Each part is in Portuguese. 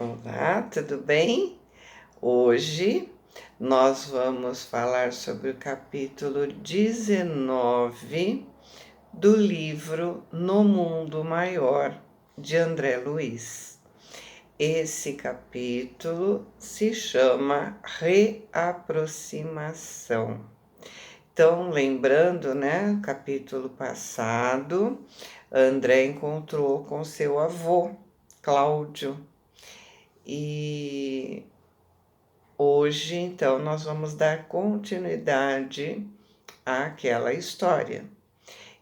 Olá, tudo bem? Hoje nós vamos falar sobre o capítulo 19 do livro No Mundo Maior, de André Luiz. Esse capítulo se chama Reaproximação. Então, lembrando, né, capítulo passado, André encontrou com seu avô, Cláudio, e hoje, então, nós vamos dar continuidade àquela história.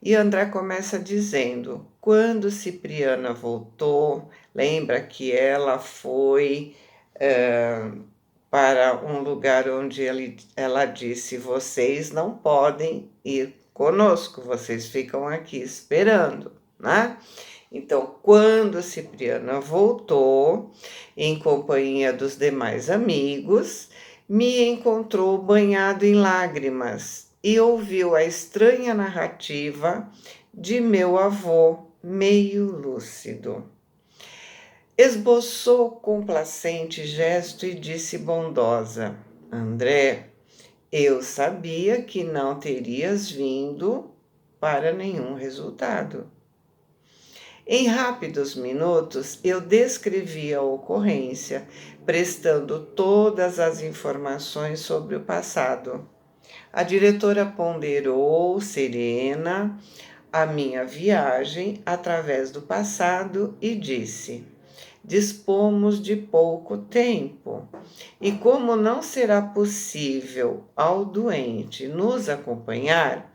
E André começa dizendo: quando Cipriana voltou, lembra que ela foi para um lugar onde ela disse: vocês não podem ir conosco, vocês ficam aqui esperando, né? Então, quando Cipriana voltou, em companhia dos demais amigos, me encontrou banhado em lágrimas e ouviu a estranha narrativa de meu avô, meio lúcido. Esboçou complacente gesto e disse bondosa: André, eu sabia que não terias vindo para nenhum resultado. Em rápidos minutos, eu descrevi a ocorrência, prestando todas as informações sobre o passado. A diretora ponderou, serena, a minha viagem através do passado e disse: dispomos de pouco tempo, e como não será possível ao doente nos acompanhar,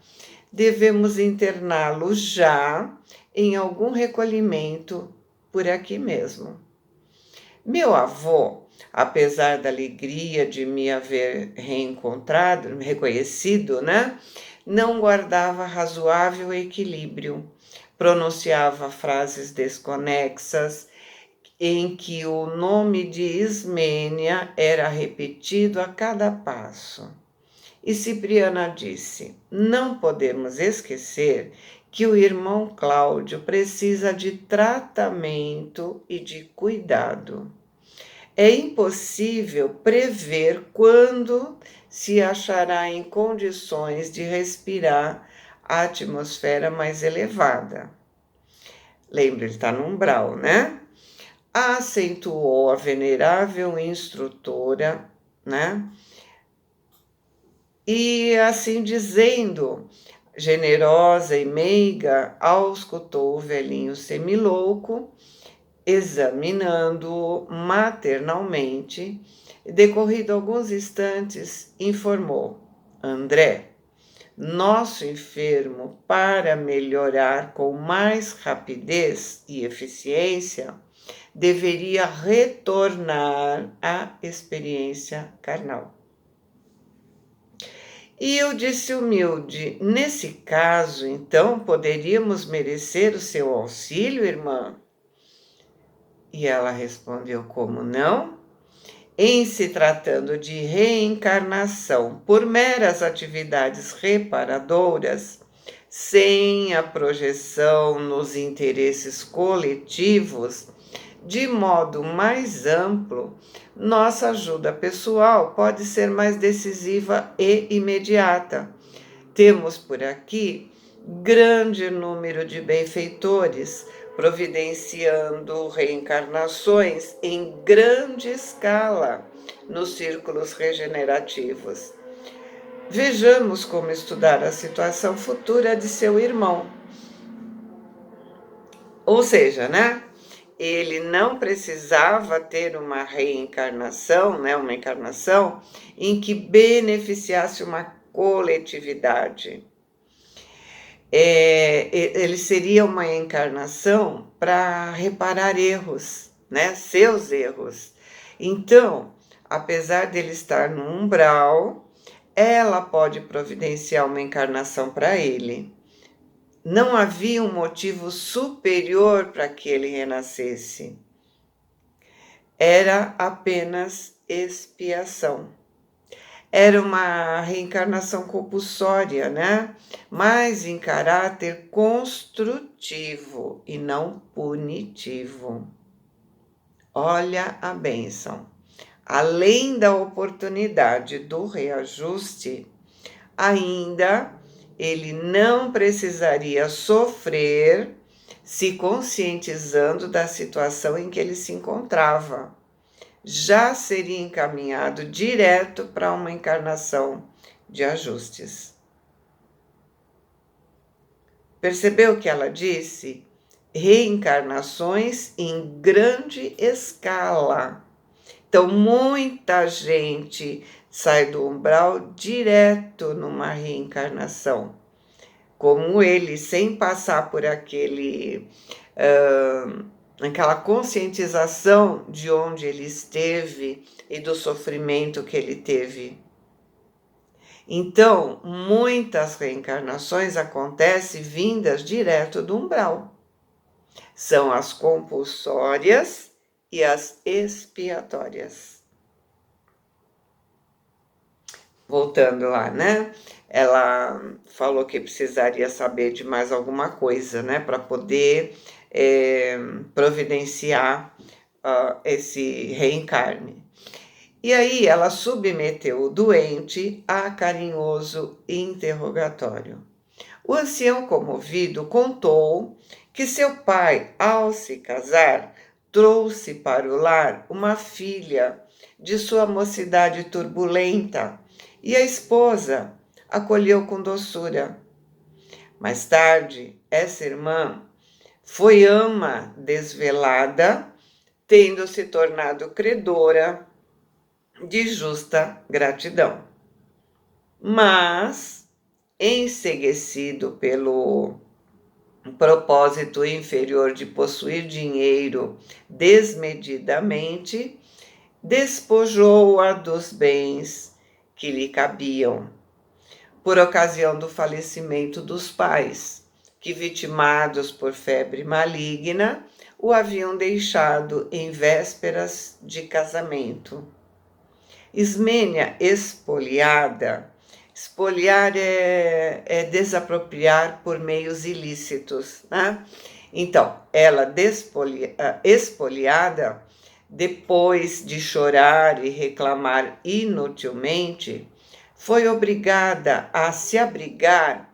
devemos interná-lo já em algum recolhimento por aqui mesmo. Meu avô, apesar da alegria de me haver reencontrado, reconhecido, né, não guardava razoável equilíbrio. Pronunciava frases desconexas, em que o nome de Ismênia era repetido a cada passo. E Cipriana disse: não podemos esquecer que o irmão Cláudio precisa de tratamento e de cuidado. É impossível prever quando se achará em condições de respirar a atmosfera mais elevada. Lembra, ele está no umbral, né? Acentuou a venerável instrutora, né? E assim dizendo, generosa e meiga, auscultou o velhinho semilouco, examinando-o maternalmente, e decorrido alguns instantes, informou: André, nosso enfermo, para melhorar com mais rapidez e eficiência, deveria retornar à experiência carnal. E eu disse humilde: nesse caso, então, poderíamos merecer o seu auxílio, irmã? E ela respondeu: como não? Em se tratando de reencarnação por meras atividades reparadoras, sem a projeção nos interesses coletivos, de modo mais amplo, nossa ajuda pessoal pode ser mais decisiva e imediata. Temos por aqui grande número de benfeitores providenciando reencarnações em grande escala nos círculos regenerativos. Vejamos como estudar a situação futura de seu irmão. Ou seja, né? Ele não precisava ter uma reencarnação, né, uma encarnação em que beneficiasse uma coletividade. Ele seria uma encarnação para reparar erros, né, seus erros. Então, apesar dele estar no umbral, ela pode providenciar uma encarnação para ele. Não havia um motivo superior para que ele renascesse. Era apenas expiação. Era uma reencarnação compulsória, né? Mas em caráter construtivo e não punitivo. Olha a bênção. Além da oportunidade do reajuste, ainda ele não precisaria sofrer se conscientizando da situação em que ele se encontrava. Já seria encaminhado direto para uma encarnação de ajustes. Percebeu o que ela disse? Reencarnações em grande escala. Então, muita gente sai do umbral direto numa reencarnação, como ele, sem passar por aquela conscientização de onde ele esteve e do sofrimento que ele teve. Então, muitas reencarnações acontecem vindas direto do umbral. São as compulsórias e as expiatórias. Voltando lá, né? Ela falou que precisaria saber de mais alguma coisa, né? Para poder providenciar esse reencarne. E aí ela submeteu o doente a carinhoso interrogatório. O ancião comovido contou que seu pai, ao se casar, trouxe para o lar uma filha de sua mocidade turbulenta e a esposa acolheu com doçura. Mais tarde, essa irmã foi ama desvelada, tendo se tornado credora de justa gratidão. Mas, enceguecido pelo propósito inferior de possuir dinheiro desmedidamente, despojou-a dos bens que lhe cabiam, por ocasião do falecimento dos pais, que, vitimados por febre maligna, o haviam deixado em vésperas de casamento. Ismênia expoliada. Expoliar é desapropriar por meios ilícitos, né? Então, ela expoliada, depois de chorar e reclamar inutilmente, foi obrigada a se abrigar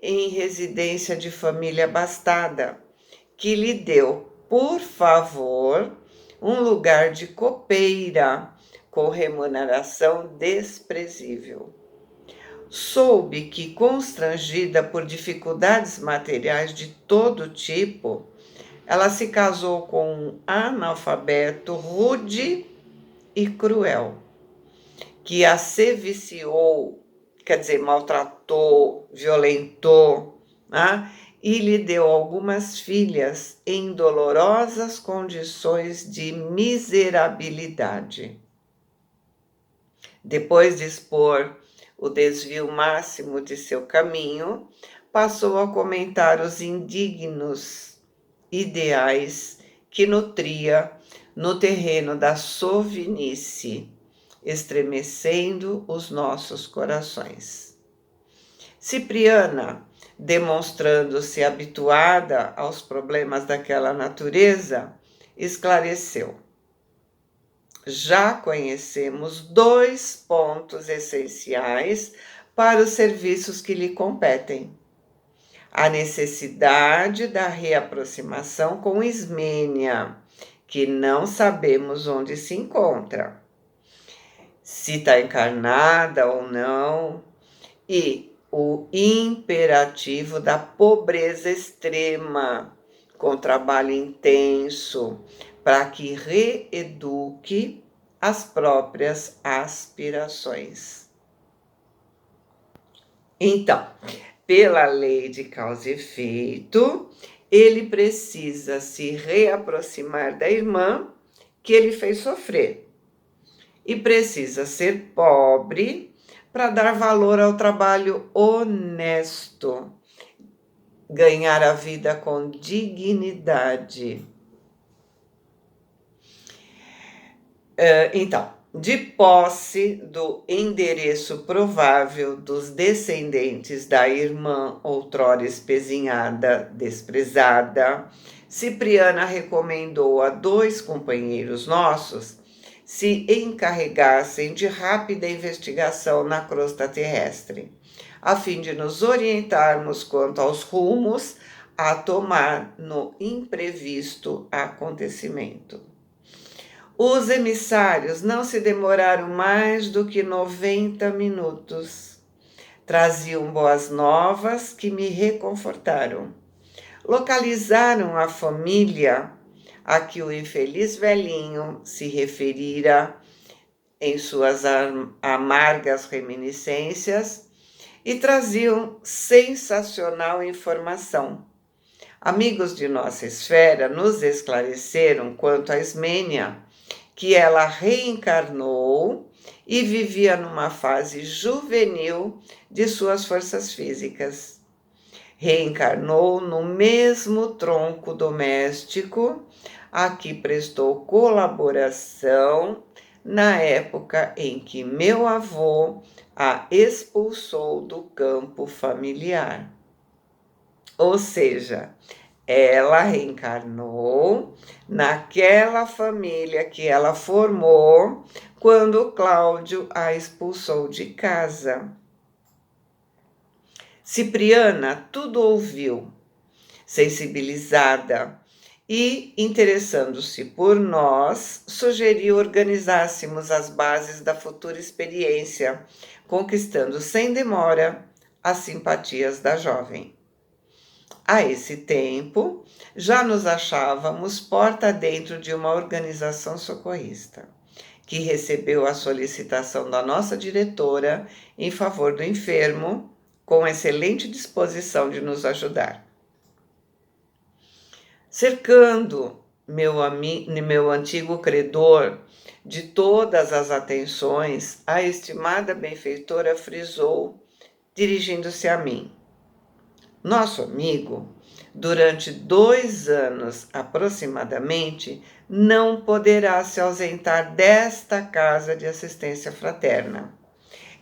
em residência de família abastada, que lhe deu, por favor, um lugar de copeira, com remuneração desprezível. Soube que, constrangida por dificuldades materiais de todo tipo, ela se casou com um analfabeto rude e cruel, que a seviciou, quer dizer, maltratou, violentou, né? E lhe deu algumas filhas em dolorosas condições de miserabilidade. Depois de expor o desvio máximo de seu caminho, passou a comentar os indignos ideais que nutria no terreno da sovinice, estremecendo os nossos corações. Cipriana, demonstrando-se habituada aos problemas daquela natureza, esclareceu: já conhecemos 2 pontos essenciais para os serviços que lhe competem: a necessidade da reaproximação com Ismênia, que não sabemos onde se encontra, se está encarnada ou não, e o imperativo da pobreza extrema, com trabalho intenso, para que reeduque as próprias aspirações. Então, pela lei de causa e efeito, ele precisa se reaproximar da irmã que ele fez sofrer e precisa ser pobre para dar valor ao trabalho honesto, ganhar a vida com dignidade. Então, de posse do endereço provável dos descendentes da irmã outrora espezinhada, desprezada, Cipriana recomendou a 2 companheiros nossos se encarregassem de rápida investigação na crosta terrestre, a fim de nos orientarmos quanto aos rumos a tomar no imprevisto acontecimento. Os emissários não se demoraram mais do que 90 minutos. Traziam boas novas que me reconfortaram. Localizaram a família a que o infeliz velhinho se referira em suas amargas reminiscências e traziam sensacional informação. Amigos de nossa esfera nos esclareceram quanto a Ismênia, que ela reencarnou e vivia numa fase juvenil de suas forças físicas. Reencarnou no mesmo tronco doméstico a que prestou colaboração na época em que meu avô a expulsou do campo familiar. Ou seja, ela reencarnou naquela família que ela formou quando Cláudio a expulsou de casa. Cipriana tudo ouviu, sensibilizada, e, interessando-se por nós, sugeriu organizássemos as bases da futura experiência, conquistando sem demora as simpatias da jovem. A esse tempo, já nos achávamos porta dentro de uma organização socorrista, que recebeu a solicitação da nossa diretora em favor do enfermo, com excelente disposição de nos ajudar. Cercando meu antigo credor de todas as atenções, a estimada benfeitora frisou, dirigindo-se a mim: nosso amigo, durante 2 anos aproximadamente, não poderá se ausentar desta casa de assistência fraterna.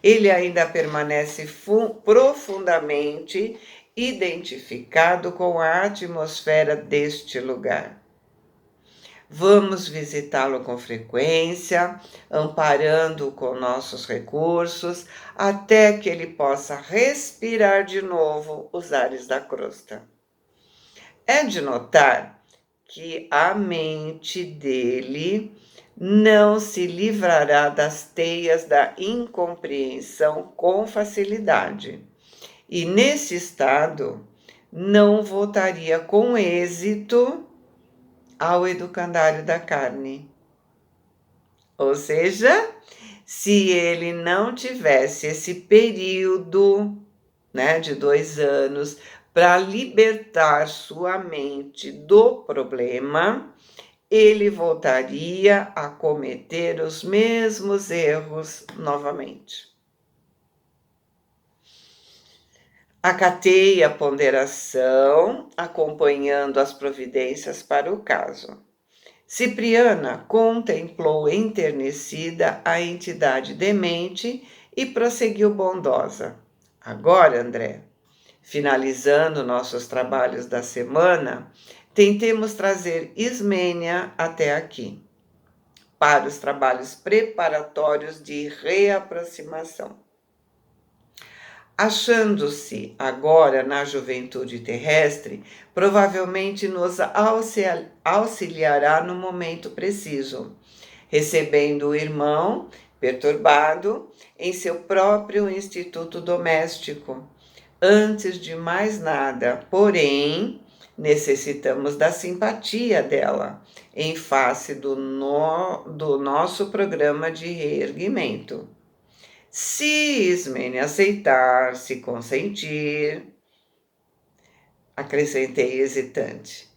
Ele ainda permanece profundamente identificado com a atmosfera deste lugar. Vamos visitá-lo com frequência, amparando-o com nossos recursos, até que ele possa respirar de novo os ares da crosta. É de notar que a mente dele não se livrará das teias da incompreensão com facilidade. E nesse estado, não voltaria com êxito ao educandário da carne. Ou seja, se ele não tivesse esse período, de 2 anos para libertar sua mente do problema, ele voltaria a cometer os mesmos erros novamente. Acatei a ponderação, acompanhando as providências para o caso. Cipriana contemplou enternecida a entidade demente e prosseguiu bondosa. Agora, André, finalizando nossos trabalhos da semana, tentemos trazer Ismênia até aqui, para os trabalhos preparatórios de reaproximação. Achando-se agora na juventude terrestre, provavelmente nos auxiliará no momento preciso, recebendo o irmão perturbado em seu próprio instituto doméstico. Antes de mais nada, porém, necessitamos da simpatia dela, em face do nosso programa de reerguimento. Se Ismênia aceitar, se consentir, acrescentei hesitante.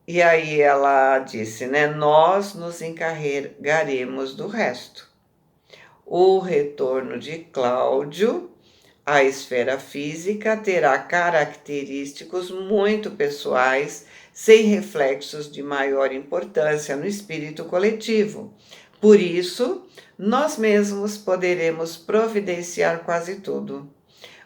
E aí ela disse, nós nos encarregaremos do resto. O retorno de Cláudio à esfera física terá característicos muito pessoais, sem reflexos de maior importância no espírito coletivo. Por isso, nós mesmos poderemos providenciar quase tudo,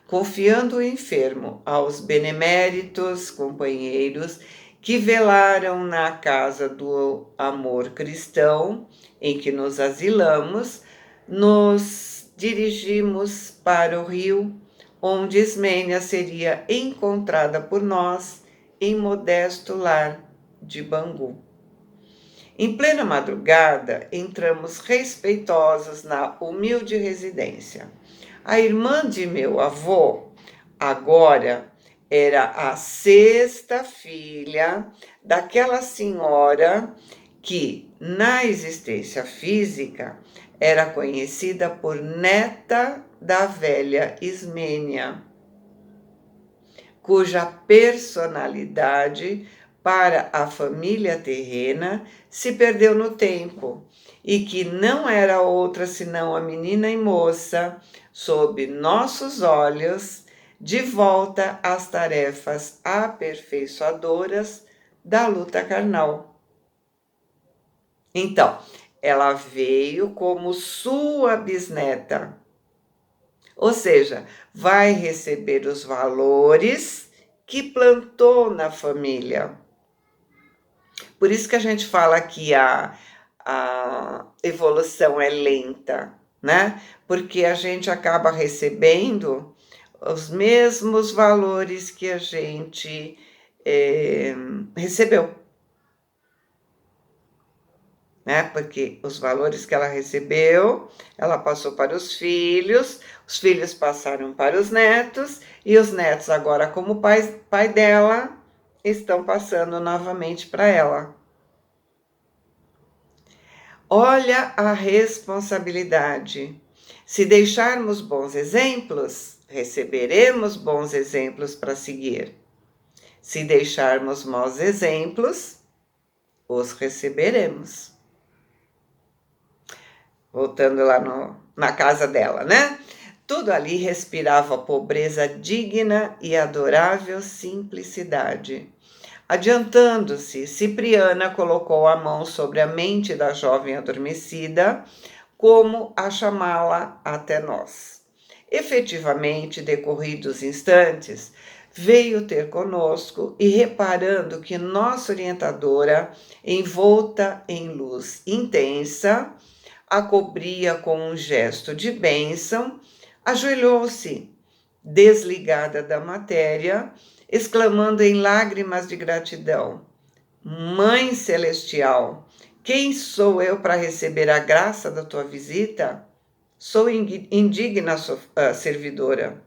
confiando o enfermo aos beneméritos companheiros que velaram na casa do amor cristão, em que nos asilamos, nos dirigimos para o rio, onde Ismênia seria encontrada por nós em modesto lar de Bangu. Em plena madrugada, entramos respeitosos na humilde residência. A irmã de meu avô, agora, era a sexta filha daquela senhora que, na existência física, era conhecida por neta da velha Ismênia, cuja personalidade para a família terrena se perdeu no tempo e que não era outra senão a menina e moça, sob nossos olhos, de volta às tarefas aperfeiçoadoras da luta carnal. Então, ela veio como sua bisneta, ou seja, vai receber os valores que plantou na família. Por isso que a gente fala que a evolução é lenta, né? Porque a gente acaba recebendo os mesmos valores que a gente recebeu, né? Porque os valores que ela recebeu, ela passou para os filhos passaram para os netos, e os netos agora, como pai dela, estão passando novamente para ela. Olha a responsabilidade. Se deixarmos bons exemplos, receberemos bons exemplos para seguir. Se deixarmos maus exemplos, os receberemos. Voltando lá na casa dela, né? Tudo ali respirava pobreza digna e adorável simplicidade. Adiantando-se, Cipriana colocou a mão sobre a mente da jovem adormecida, como a chamá-la até nós. Efetivamente, decorridos instantes, veio ter conosco e, reparando que nossa orientadora, envolta em luz intensa, a cobria com um gesto de bênção, ajoelhou-se, desligada da matéria, exclamando em lágrimas de gratidão: Mãe Celestial, quem sou eu para receber a graça da tua visita? Sou indigna servidora.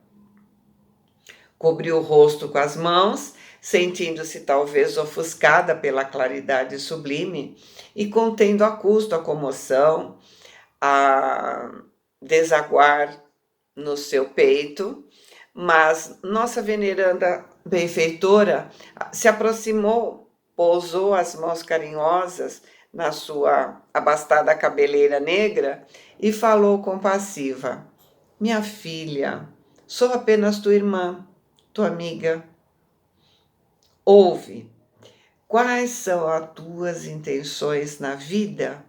Cobriu o rosto com as mãos, sentindo-se talvez ofuscada pela claridade sublime e contendo a custo a comoção, a desaguar no seu peito, mas nossa veneranda benfeitora se aproximou, pousou as mãos carinhosas na sua abastada cabeleira negra e falou compassiva: Minha filha, sou apenas tua irmã, tua amiga. Ouve, quais são as tuas intenções na vida?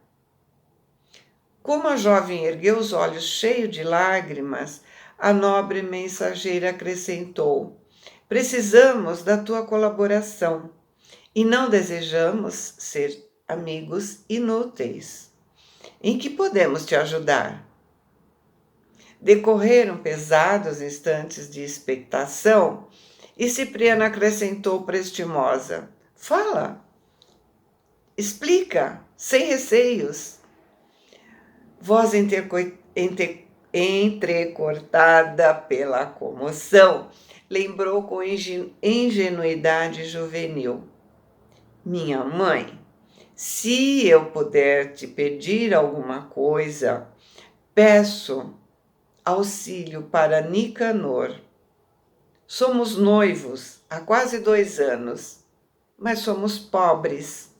Como a jovem ergueu os olhos cheios de lágrimas, a nobre mensageira acrescentou: Precisamos da tua colaboração e não desejamos ser amigos inúteis. Em que podemos te ajudar? Decorreram pesados instantes de expectação e Cipriana acrescentou prestimosa: Fala, explica, sem receios. Voz entrecortada pela comoção, lembrou com ingenuidade juvenil: Minha mãe, se eu puder te pedir alguma coisa, peço auxílio para Nicanor. Somos noivos há quase 2 anos, mas somos pobres.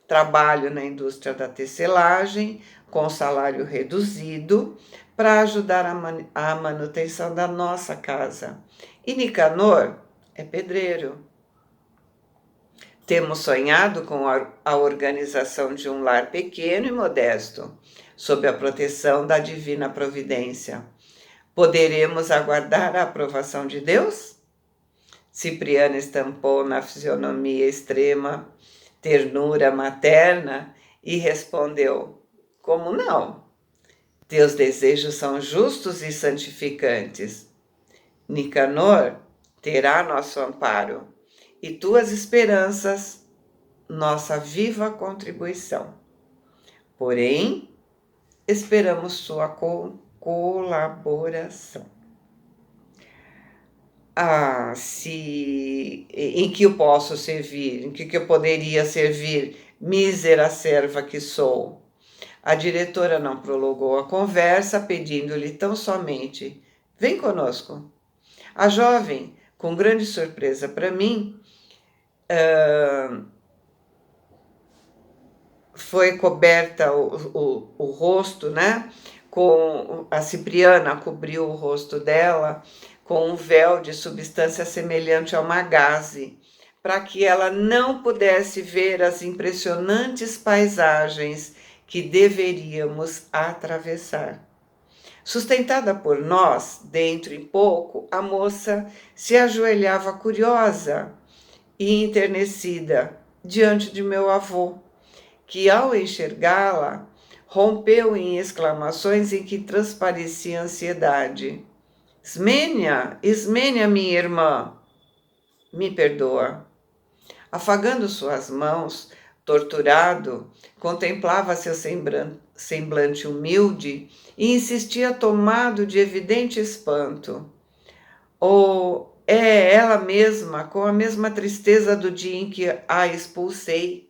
Trabalho na indústria da tecelagem, com salário reduzido, para ajudar a manutenção da nossa casa. E Nicanor é pedreiro. Temos sonhado com a organização de um lar pequeno e modesto, sob a proteção da divina providência. Poderemos aguardar a aprovação de Deus? Cipriana estampou na fisionomia extrema ternura materna e respondeu: como não? Teus desejos são justos e santificantes. Nicanor terá nosso amparo e tuas esperanças nossa viva contribuição. Porém, esperamos sua colaboração. Em que eu posso servir? Em que eu poderia servir, mísera serva que sou? A diretora não prolongou a conversa, pedindo-lhe tão somente: vem conosco. A jovem, com grande surpresa para mim, foi coberta o rosto, né? A Cipriana cobriu o rosto dela com um véu de substância semelhante a uma gaze, para que ela não pudesse ver as impressionantes paisagens que deveríamos atravessar. Sustentada por nós, dentro em pouco, a moça se ajoelhava curiosa e enternecida diante de meu avô, que ao enxergá-la, rompeu em exclamações em que transparecia ansiedade. Ismênia, Ismênia, minha irmã, me perdoa. Afagando suas mãos, torturado, contemplava seu semblante humilde e insistia tomado de evidente espanto. Ou é ela mesma, com a mesma tristeza do dia em que a expulsei.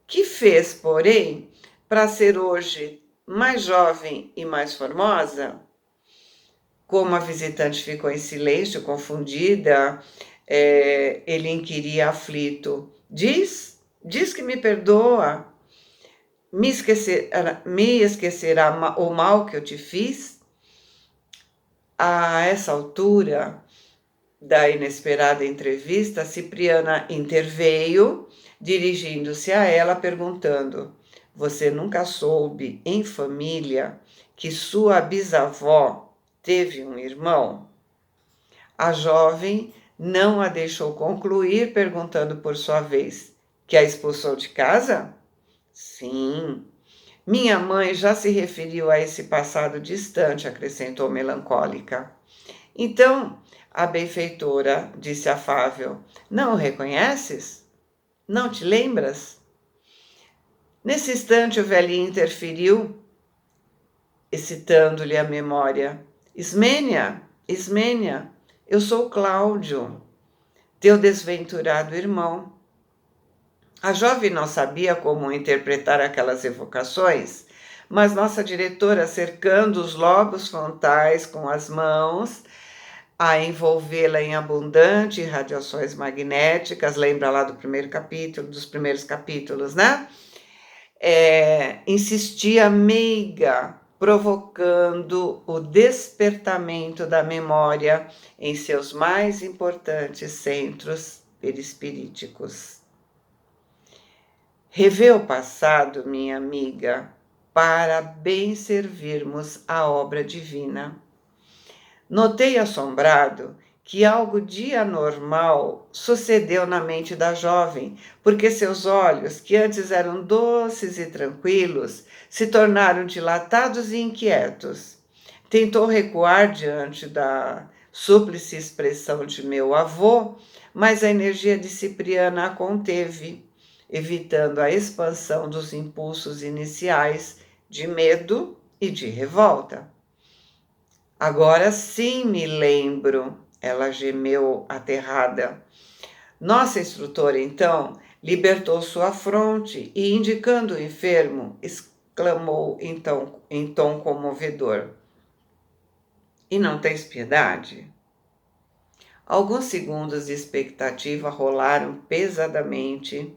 Que fez, porém, para ser hoje mais jovem e mais formosa? Como a visitante ficou em silêncio, confundida, ele inquiria aflito: diz que me perdoa, me esquecerá o mal que eu te fiz? A essa altura da inesperada entrevista, Cipriana interveio, dirigindo-se a ela, perguntando: você nunca soube, em família, que sua bisavó teve um irmão? A jovem não a deixou concluir, perguntando por sua vez: que a expulsou de casa? Sim. Minha mãe já se referiu a esse passado distante, acrescentou melancólica. Então, a benfeitora disse afável: não o reconheces? Não te lembras? Nesse instante, o velhinho interferiu, excitando-lhe a memória: Ismênia, Ismênia, eu sou Cláudio, teu desventurado irmão. A jovem não sabia como interpretar aquelas evocações, mas nossa diretora, cercando os lobos frontais com as mãos, a envolvê-la em abundantes radiações magnéticas, lembra lá do primeiro capítulo, dos primeiros capítulos, né? Insistia meiga, provocando o despertamento da memória em seus mais importantes centros perispiríticos. Revê o passado, minha amiga, para bem servirmos a obra divina. Notei assombrado que algo de anormal sucedeu na mente da jovem, porque seus olhos, que antes eram doces e tranquilos, se tornaram dilatados e inquietos. Tentou recuar diante da súplice expressão de meu avô, mas a energia de Cipriana a conteve, evitando a expansão dos impulsos iniciais de medo e de revolta. Agora sim me lembro, ela gemeu aterrada. Nossa instrutora, então, libertou sua fronte e, indicando o enfermo, exclamou então em tom comovedor: e não tens piedade? Alguns segundos de expectativa rolaram pesadamente.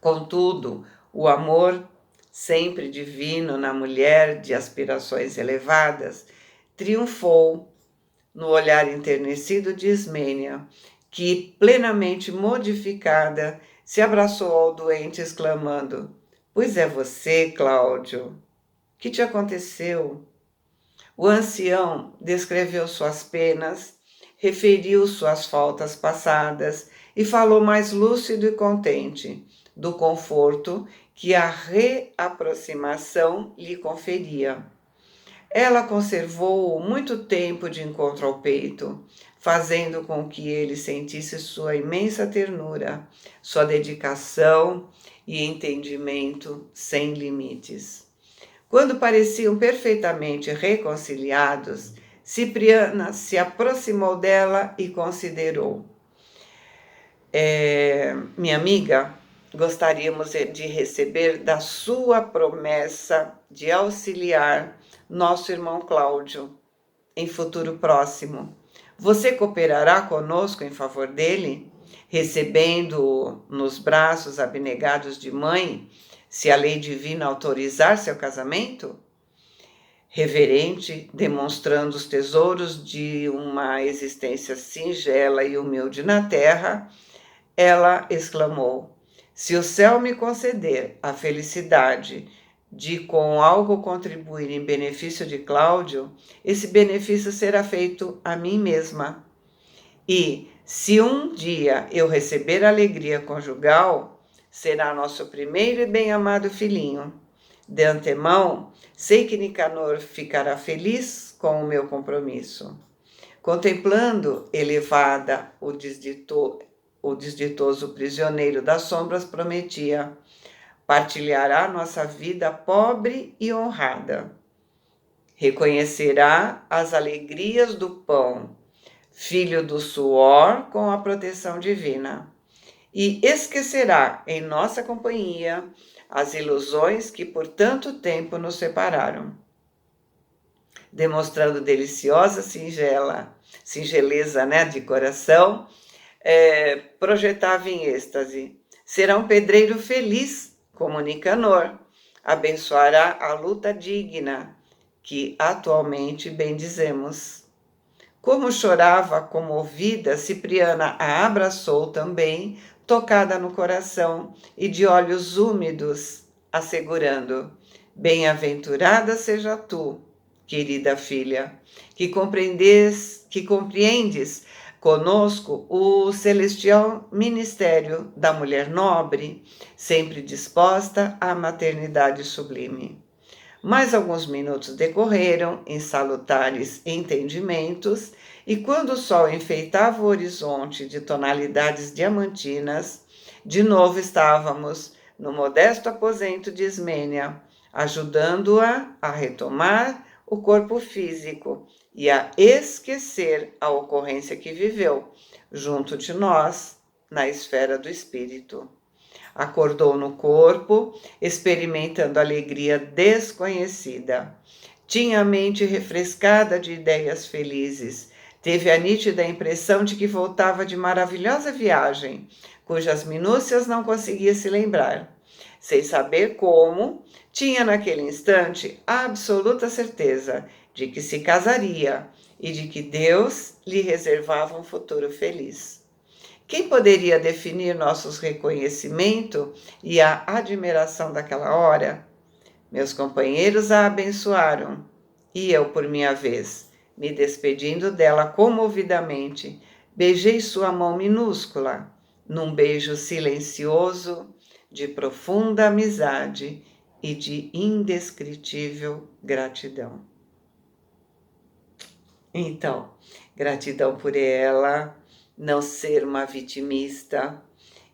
Contudo, o amor, sempre divino na mulher de aspirações elevadas, triunfou no olhar enternecido de Ismênia, que, plenamente modificada, se abraçou ao doente, exclamando: pois é você, Cláudio. Que te aconteceu? O ancião descreveu suas penas, referiu suas faltas passadas e falou mais lúcido e contente do conforto que a reaproximação lhe conferia. Ela conservou-o muito tempo de encontro ao peito, fazendo com que ele sentisse sua imensa ternura, sua dedicação e entendimento sem limites. Quando pareciam perfeitamente reconciliados, Cipriana se aproximou dela e considerou: minha amiga, gostaríamos de receber da sua promessa de auxiliar nosso irmão Cláudio em futuro próximo. Você cooperará conosco em favor dele, recebendo-o nos braços abnegados de mãe, se a lei divina autorizar seu casamento? Reverente, demonstrando os tesouros de uma existência singela e humilde na terra, ela exclamou: se o céu me conceder a felicidade de com algo contribuir em benefício de Cláudio, esse benefício será feito a mim mesma. E, se um dia eu receber alegria conjugal, será nosso primeiro e bem-amado filhinho. De antemão, sei que Nicanor ficará feliz com o meu compromisso. Contemplando elevada o desditoso prisioneiro das sombras, prometia: partilhará nossa vida pobre e honrada. Reconhecerá as alegrias do pão, filho do suor com a proteção divina, e esquecerá em nossa companhia as ilusões que por tanto tempo nos separaram. Demonstrando deliciosa singeleza, de coração, projetava em êxtase: será um pedreiro feliz como Nicanor, abençoará a luta digna que atualmente bendizemos. Como chorava comovida, Cipriana a abraçou também, tocada no coração e de olhos úmidos, assegurando: bem-aventurada seja tu, querida filha, que compreendes conosco o celestial ministério da mulher nobre, sempre disposta à maternidade sublime. Mais alguns minutos decorreram em salutares entendimentos, e quando o sol enfeitava o horizonte de tonalidades diamantinas, de novo estávamos no modesto aposento de Ismênia, ajudando-a a retomar o corpo físico e a esquecer a ocorrência que viveu junto de nós na esfera do espírito. Acordou no corpo, experimentando alegria desconhecida. Tinha a mente refrescada de ideias felizes. Teve a nítida impressão de que voltava de maravilhosa viagem, cujas minúcias não conseguia se lembrar. Sem saber como, tinha naquele instante a absoluta certeza de que se casaria e de que Deus lhe reservava um futuro feliz. Quem poderia definir nossos reconhecimento e a admiração daquela hora? Meus companheiros a abençoaram, e eu, por minha vez, me despedindo dela comovidamente, beijei sua mão minúscula, num beijo silencioso, de profunda amizade e de indescritível gratidão. Então, gratidão por ela não ser uma vitimista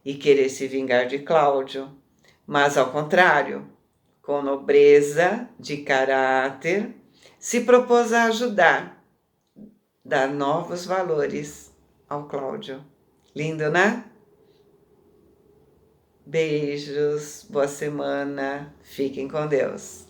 e querer se vingar de Cláudio, mas ao contrário, com nobreza de caráter, se propôs a ajudar, dar novos valores ao Cláudio. Lindo, né? Beijos, boa semana, fiquem com Deus.